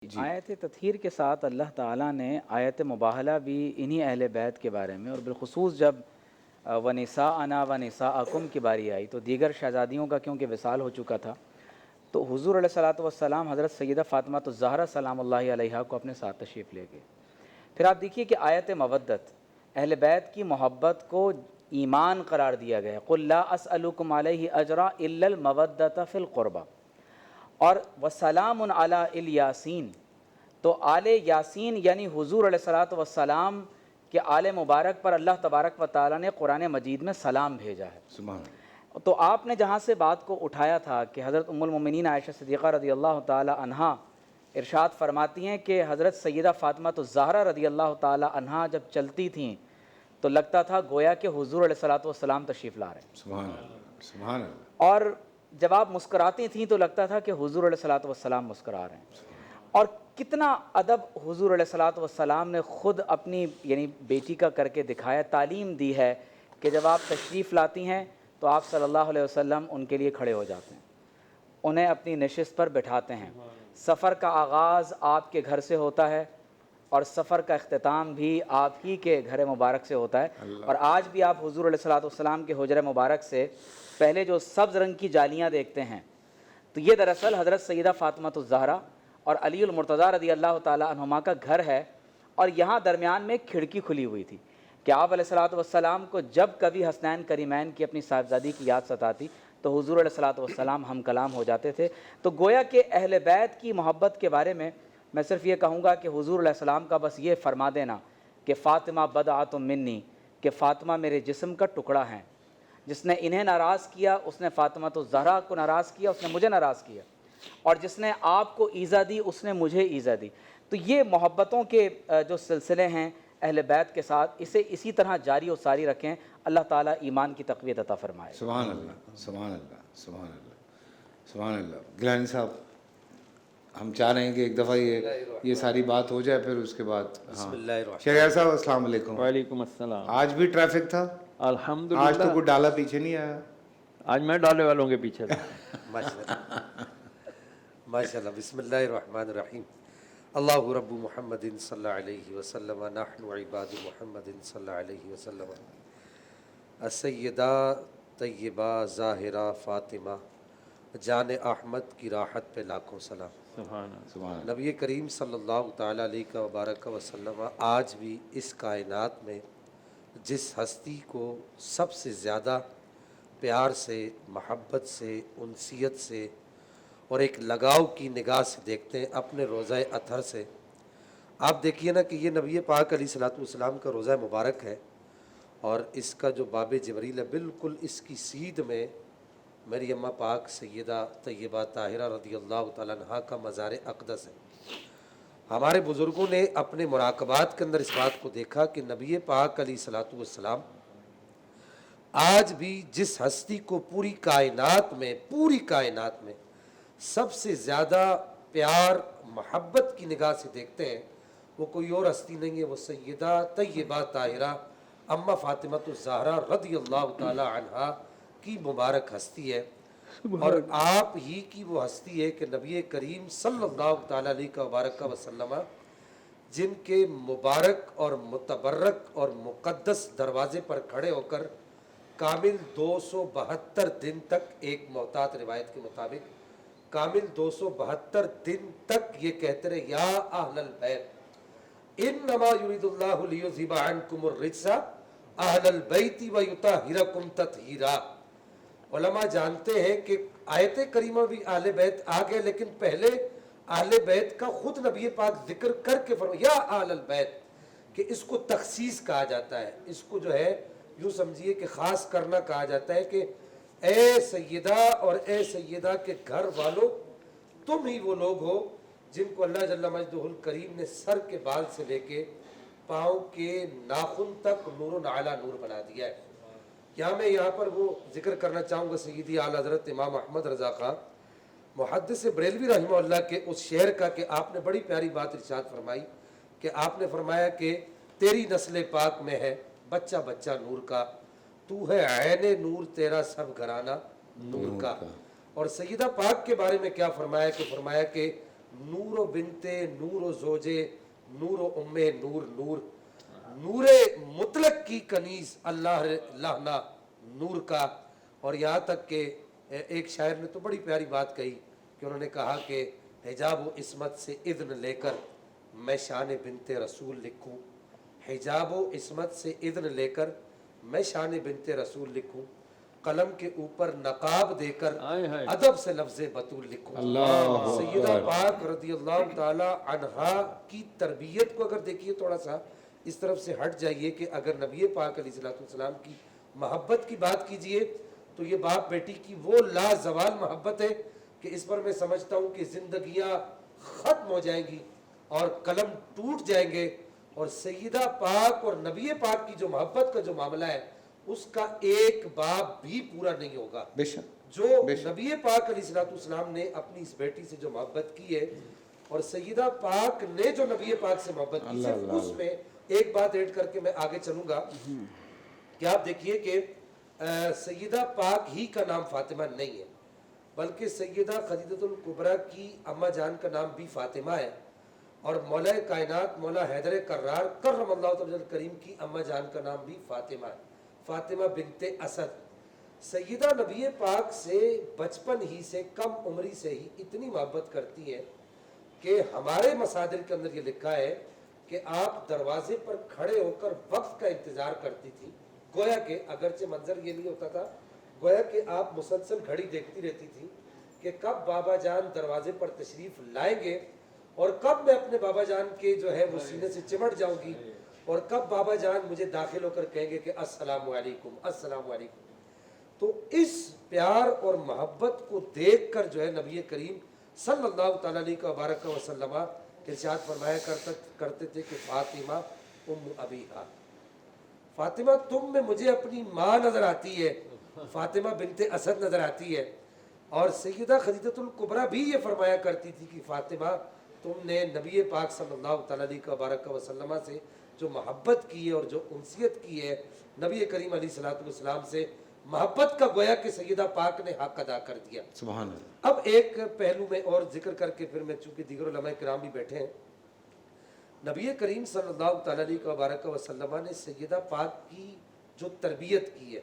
جی آیت تطہیر کے ساتھ اللہ تعالیٰ نے آیت مباہلہ بھی انہی اہل بیت کے بارے میں، اور بالخصوص جب ونساءنا ونساءکم کی باری آئی تو دیگر شہزادیوں کا کیونکہ وصال ہو چکا تھا، تو حضور علیہ الصلوۃ والسلام حضرت سیدہ فاطمہ الزہرا سلام اللہ علیہا کو اپنے ساتھ تشریف لے گئے۔ پھر آپ دیکھیے کہ آیت مودت، اہل بیت کی محبت کو ایمان قرار دیا گیا ہے۔ قل لا اسألکم علیہ اجرا الا المودۃ فی القربہ، اور وسلام علی الیاسین، تو آل یاسین یعنی حضور علیہ الصلوۃ والسلام کے آل مبارک پر اللہ تبارک و تعالیٰ نے قرآن مجید میں سلام بھیجا ہے۔ سبحان اللہ۔ تو آپ نے جہاں سے بات کو اٹھایا تھا کہ حضرت ام المومنین عائشہ صدیقہ رضی اللہ تعالی عنہا ارشاد فرماتی ہیں کہ حضرت سیدہ فاطمہ الزہرا رضی اللہ تعالی عنہا جب چلتی تھیں تو لگتا تھا گویا کہ حضور علیہ الصلوۃ والسلام تشریف لا رہے ہیں، سبحان اللہ سبحان اللہ۔ اور جب آپ مسکراتی تھیں تو لگتا تھا کہ حضور علیہ الصلوۃ والسلام مسکرا رہے ہیں۔ اور کتنا ادب حضور علیہ الصلوۃ والسلام نے خود اپنی یعنی بیٹی کا کر کے دکھایا، تعلیم دی ہے کہ جب آپ تشریف لاتی ہیں تو آپ صلی اللہ علیہ وسلم ان کے لیے کھڑے ہو جاتے ہیں، انہیں اپنی نشست پر بٹھاتے ہیں۔ سفر کا آغاز آپ کے گھر سے ہوتا ہے اور سفر کا اختتام بھی آپ ہی کے گھر مبارک سے ہوتا ہے، اور آج بھی آپ حضور علیہ الصلوۃ والسلام کے حجرہ مبارک سے پہلے جو سبز رنگ کی جالیاں دیکھتے ہیں تو یہ دراصل حضرت سیدہ فاطمہ الزہرا اور علی المرتضیٰ رضی اللہ تعالی عنہما کا گھر ہے، اور یہاں درمیان میں ایک کھڑکی کھلی ہوئی تھی کہ آپ علیہ الصلوۃ والسلام کو جب کبھی حسنین کریمین کی اپنی صاحبزادی کی یاد ستاتی تو حضور علیہ الصلوۃ والسلام ہم کلام ہو جاتے تھے۔ تو گویا کہ اہل بیت کی محبت کے بارے میں میں صرف یہ کہوں گا کہ حضور علیہ السلام کا بس یہ فرما دینا کہ فاطمہ بضعۃ منی، کہ فاطمہ میرے جسم کا ٹکڑا ہیں، جس نے انہیں ناراض کیا اس نے فاطمہ الزہرا کو ناراض کیا، اس نے مجھے ناراض کیا، اور جس نے آپ کو ایذا دی اس نے مجھے ایذا دی۔ تو یہ محبتوں کے جو سلسلے ہیں اہل بیت کے ساتھ، اسے اسی طرح جاری و ساری رکھیں۔ اللہ تعالیٰ ایمان کی تقویت عطا فرمائے۔ سبحان اللہ سبحان اللہ سبحان اللہ سبحان اللہ۔ گیلانی صاحب، ہم چاہ رہے ہیں کہ ایک دفعہ یہ ساری بات ہو جائے، پھر اس کے بعد شہریار صاحب السلام علیکم۔ وعلیکم السلام۔ آج بھی ٹریفک تھا؟ الحمدللہ آج تو کوئی ڈالا پیچھے نہیں آیا؟ آج میں ڈالے والوں کے پیچھے تھا۔ ماشاءاللہ۔ بسم اللہ الرحمن الرحیم۔ اللہ رب محمد صلی اللہ علیہ وسلم، نحن عباد محمد صلی اللہ علیہ وسلم۔ السیدہ طیبہ ظاہرہ فاطمہ جان احمد کی راحت پہ لاکھوں سلام۔ سبحان اللہ۔ سبحان اللہ۔ نبی کریم صلی اللہ تعالیٰ علیہ وبارک وسلم آج بھی اس کائنات میں جس ہستی کو سب سے زیادہ پیار سے، محبت سے، انسیت سے اور ایک لگاؤ کی نگاہ سے دیکھتے ہیں، اپنے روضہ اطہر سے۔ آپ دیکھیے نا کہ یہ نبی پاک علیہ الصلوۃ والسلام کا روضہ مبارک ہے، اور اس کا جو باب جبریل ہے بالکل اس کی سیدھ میں میری اماں پاک سیدہ طیبہ طاہرہ رضی اللہ تعالیٰ عنہا کا مزار اقدس ہے۔ ہمارے بزرگوں نے اپنے مراقبات کے اندر اس بات کو دیکھا کہ نبی پاک علیہ الصلوۃ والسلام آج بھی جس ہستی کو پوری کائنات میں سب سے زیادہ پیار محبت کی نگاہ سے دیکھتے ہیں، وہ کوئی اور ہستی نہیں ہے، وہ سیدہ طیبہ طاہرہ اماں فاطمہ الزہرا رضی اللہ تعالی عنہا کی مبارک ہستی ہے، اور آپ ہی کی وہ ہستی ہے کہ نبی کریم صلی اللہ تعالی علیہ وبارک وسلم جن کے مبارک اور متبرک اور مقدس دروازے پر کھڑے ہو کر کامل 272 دن تک، ایک محتاط روایت کے مطابق کامل 272 دن تک یہ کہتے رہے، یا اہل البیت انما یرید اللہ لیذھب عنکم الرجس اہل البیت ویطہرکم تطہیرا۔ علماء جانتے ہیں کہ آیت کریمہ بھی اہل بیت آ گئے، لیکن پہلے اہل بیت کا خود نبی پاک ذکر کر کے فرمایا یا اہل البیت، کہ اس کو تخصیص کہا جاتا ہے، اس کو جو ہے یوں سمجھیے کہ خاص کرنا کہا جاتا ہے کہ اے سیدہ اور اے سیدہ کے گھر والوں، تم ہی وہ لوگ ہو جن کو اللہ جل مجدہ الکریم نے سر کے بال سے لے کے پاؤں کے ناخن تک نور علی نور بنا دیا ہے۔ یہاں پر وہ ذکر کرنا چاہوں گا سیدی اعلیٰ حضرت امام احمد رضا خان محدث بریلوی رحمہ اللہ کے اس شعر کا، کہ آپ نے بڑی پیاری بات ارشاد فرمائی کہ آپ نے فرمایا کہ تیری نسل پاک میں ہے بچہ بچہ نور کا، تو ہے عین نور تیرا سب گھرانہ نور کا۔ اور سیدہ پاک کے بارے میں کیا فرمایا کہ नूर बिनते नूर जोजे नूर उम्मे नूर नूर नूर मुतलक की कनीज अल्लाह लाना नूर का। और यहाँ तक कि एक शायर ने तो बड़ी प्यारी बात कही कि उन्होंने कहा कि हिजाब व इस्मत से इज़्न लेकर मैं शान बिनते रसूल लिखूं, हिजाब व इस्मत से इज़्न लेकर मैं शान बिनते रसूल लिखूं, कलम के ऊपर नकाब देकर हाय हाय। अदब से लफ्ज़ बतूल लिखूं। अल्लाह सैयदा पाक रज़ियल्लाहु ताला अन्हा की तरबियत को अगर देखिए, थोड़ा सा इस तरफ से हट जाइए कि अगर नबी पाक अलैहिस्सलाम की मोहब्बत की बात कीजिए तो ये बाप बेटी की वो लाजवाल मोहब्बत है कि इस पर मैं समझता हूँ कि ज़िंदगियाँ ख़त्म हो जाएंगी और कलम टूट जाएंगे, और सैयदा पाक और नबी पाक की जो मोहब्बत का जो मामला है उसका एक बाप भी पूरा नहीं होगा। बेशक जो नबी पाक अलैहिस्सलाम ने अपनी इस बेटी से जो मोहब्बत की है और सैयदा पाक ने जो नबी पाक से मोहब्बत की, सिर्फ उसमें एक बात ऐड करके मैं आगे चलूंगा कि आप देखिए कि सैयदा पाक ही का नाम फातिमा नहीं है, बल्कि सैयदा खदीजतुल कुबरा की अम्मा जान का नाम भी फातिमा है, और मौला कायनात मौला हैदर कर्रार करमल्लाहु तआला करीम की अम्मा जान का नाम भी फातिमा है, फातिमा बिनते असद। सैयदा नबी पाक से बचपन ही से, कम उम्री से ही इतनी मोहब्बत करती है कि हमारे मसादिर के अंदर ये लिखा है कि आप दरवाजे पर खड़े होकर वक्त का इंतजार करती थी, गोया के अगरचे मंजर ये नहीं होता था, गोया कि आप मुसलसल घड़ी देखती रहती थी कि कब बाबा जान दरवाजे पर तशरीफ लाएंगे और कब मैं अपने बाबा जान के जो है वो सीने से चिमट जाऊंगी और कब बाबा जान मुझे दाखिल होकर कहेंगे कि अस्सलामु अलैकुम अस्सलामु अलैकुम। तो इस प्यार और मोहब्बत को देखकर जो है नबी करीम सल्लल्लाहु तआला अलैहि वसल्लम इरशाद फरमाया करते थे कि फातिमा उम्मु अबीहा, फातिमा तुम में मुझे अपनी माँ नजर आती है, फातिमा बिनते असद नजर आती है। और सैयदा खदीजतुल कुबरा भी ये फरमाया करती थी कि फातिमा तुमने नबी पाक सल्लल्लाहु तआला अलैहि वसल्लम से जो मोहब्बत की है और जो उनसियत की है, नबी करीम अलैहिस्सलातु वस्सलाम से मोहब्बत का गोया कि सैयदा पाक ने हक अदा कर दिया। सुभान अल्लाह। अब एक पहलू में और जिक्र करके फिर मैं, चूंकि दीगर उलमा किराम भी बैठे हैं, नबी करीम सल्लल्लाहु तआला अलैहि वसल्लम ने सैयदा पाक की जो तरबियत की है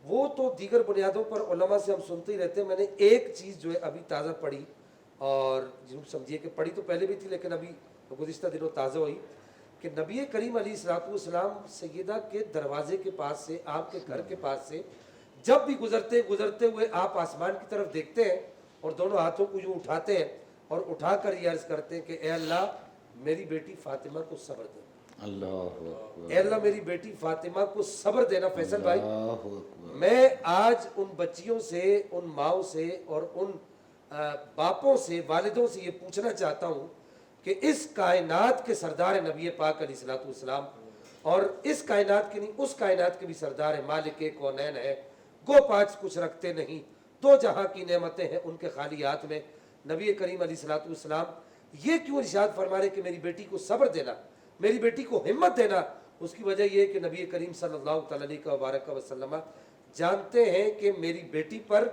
वो तो दीगर बुनियादों पर उलमा से हम सुनते ही रहते हैं। मैंने एक चीज़ जो है अभी ताज़ा पढ़ी, और यूँ समझिए कि पढ़ी तो पहले भी थी लेकिन अभी गुज़िश्ता दिनों ताज़ा हुई, कि नबी करीम अलैहिस्सलाम सैयदा के दरवाजे के पास से, आपके घर के पास से जब भी गुजरते हुए आप आसमान की तरफ देखते हैं और दोनों हाथों को यूँ उठाते हैं और उठाकर ये अर्ज़ करते हैं कि ए अल्लाह मेरी बेटी फातिमा को सब्र दे, अल्लाह ए अल्लाह मेरी बेटी फातिमा को सब्र देना। फैसल भाई, अल्लाह मैं आज उन बच्चियों से, उन माओं से और उन बापों से, वालिदों से ये पूछना चाहता हूँ कि इस कायनात के सरदार है नबी पाक अलैहिस्सलातु वस्सलाम, और इस कायनात के नहीं उस कायनात के भी सरदार है, मालिक कौनैन है, गो पाँच कुछ रखते नहीं, दो जहाँ की नेमतें हैं उनके खाली हाथ में। नबी करीम अलैहिस्सलातु वस्सलाम ये क्यों इरशाद फरमा रहे कि मेरी बेटी को सब्र देना, मेरी बेटी को हिम्मत देना? उसकी वजह यह है कि नबी करीम सल्लल्लाहु अलैहि वसल्लम जानते हैं कि मेरी बेटी पर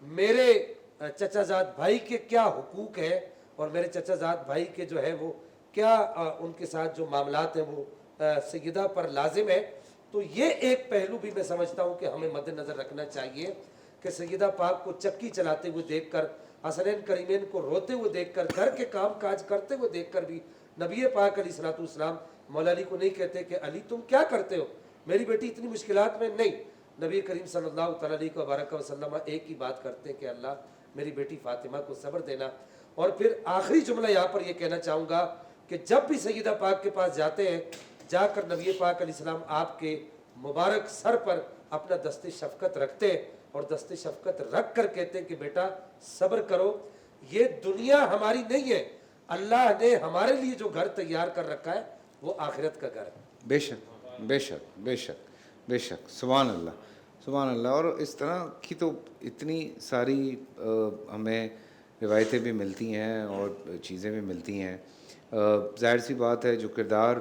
मेरे चचाजाद भाई के क्या हुकूक है और मेरे चचाजाद भाई के जो है वो क्या उनके साथ जो मामलात हैं वो सैयदा पर लाजिम है। तो ये एक पहलू भी मैं समझता हूँ कि हमें मद्देनज़र रखना चाहिए कि सैयदा पाक को चक्की चलाते हुए देखकर, हसनैन करीमैन को रोते हुए देखकर, घर के काम काज करते हुए देखकर भी नबी पाक अलैहिस्सलातु वस्सलाम मौला अली को नहीं कहते कि अली तुम क्या करते हो, मेरी बेटी इतनी मुश्किलात में। नहीं, नबी करीम सल्लल्लाहु अलैहि वसल्लम एक ही बात करते हैं कि अल्लाह मेरी बेटी फातिमा को सब्र देना। और फिर आखिरी जुमला यहाँ पर यह कहना चाहूँगा कि जब भी सैयदा पाक के पास जाते हैं, जाकर नबी पाक अलैहिस्सलाम आपके मुबारक सर पर अपना दस्ते शफ़क़त रखते हैं और दस्ते शफ़क़त रख कर कहते हैं कि बेटा सब्र करो, ये दुनिया हमारी नहीं है, अल्लाह ने हमारे लिए जो घर तैयार कर रखा है वो आखिरत का घर है। बेशक बेशक बेशक बेशक, सुभान अल्लाह सुभान अल्लाह। और इस तरह की तो इतनी सारी हमें रिवायतें भी मिलती हैं और चीज़ें भी मिलती हैं। ज़ाहिर सी बात है जो किरदार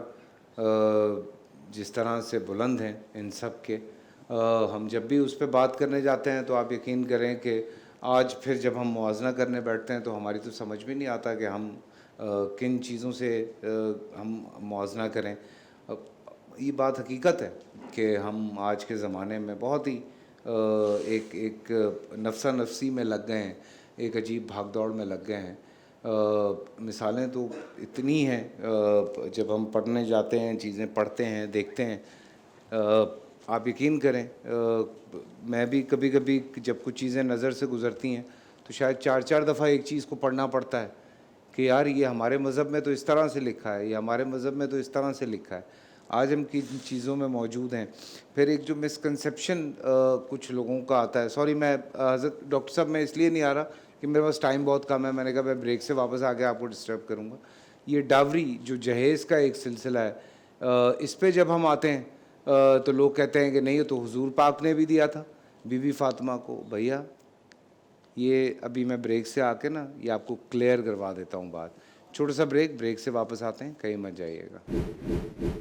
जिस तरह से बुलंद हैं इन सब के, हम जब भी उस पर बात करने जाते हैं तो आप यकीन करें कि आज फिर जब हम मुआवजा करने बैठते हैं तो हमारी तो समझ में नहीं आता कि हम किन चीज़ों से हम मुआवजा करें। ये बात हकीकत है कि हम आज के ज़माने में बहुत ही एक नफसा नफसी में लग गए हैं, एक अजीब भाग दौड़ में लग गए हैं। मिसालें तो इतनी हैं, जब हम पढ़ने जाते हैं, चीज़ें पढ़ते हैं, देखते हैं, आप यकीन करें, मैं भी कभी कभी जब कुछ चीज़ें नज़र से गुज़रती हैं तो शायद 4-4 दफ़ा एक चीज़ को पढ़ना पड़ता है कि यार ये हमारे मज़हब में तो इस तरह से लिखा है, ये हमारे मज़हब में तो इस तरह से लिखा है, आज हम किन चीज़ों में मौजूद हैं। फिर एक जो मिसकंसेप्शन कुछ लोगों का आता है, सॉरी मैं हज़रत डॉक्टर साहब मैं इसलिए नहीं आ रहा कि मेरे पास टाइम बहुत कम है, मैंने कहा मैं ब्रेक से वापस आके आपको डिस्टर्ब करूँगा। ये डावरी जो जहेज़ का एक सिलसिला है, इस पे जब हम आते हैं तो लोग कहते हैं कि नहीं ये तो हुजूर पाक ने भी दिया था बीबी फ़ातिमा को। भैया ये अभी मैं ब्रेक से आके ना ये आपको क्लियर करवा देता हूँ बात। छोटा सा ब्रेक से वापस आते हैं, कहीं मत जाइएगा।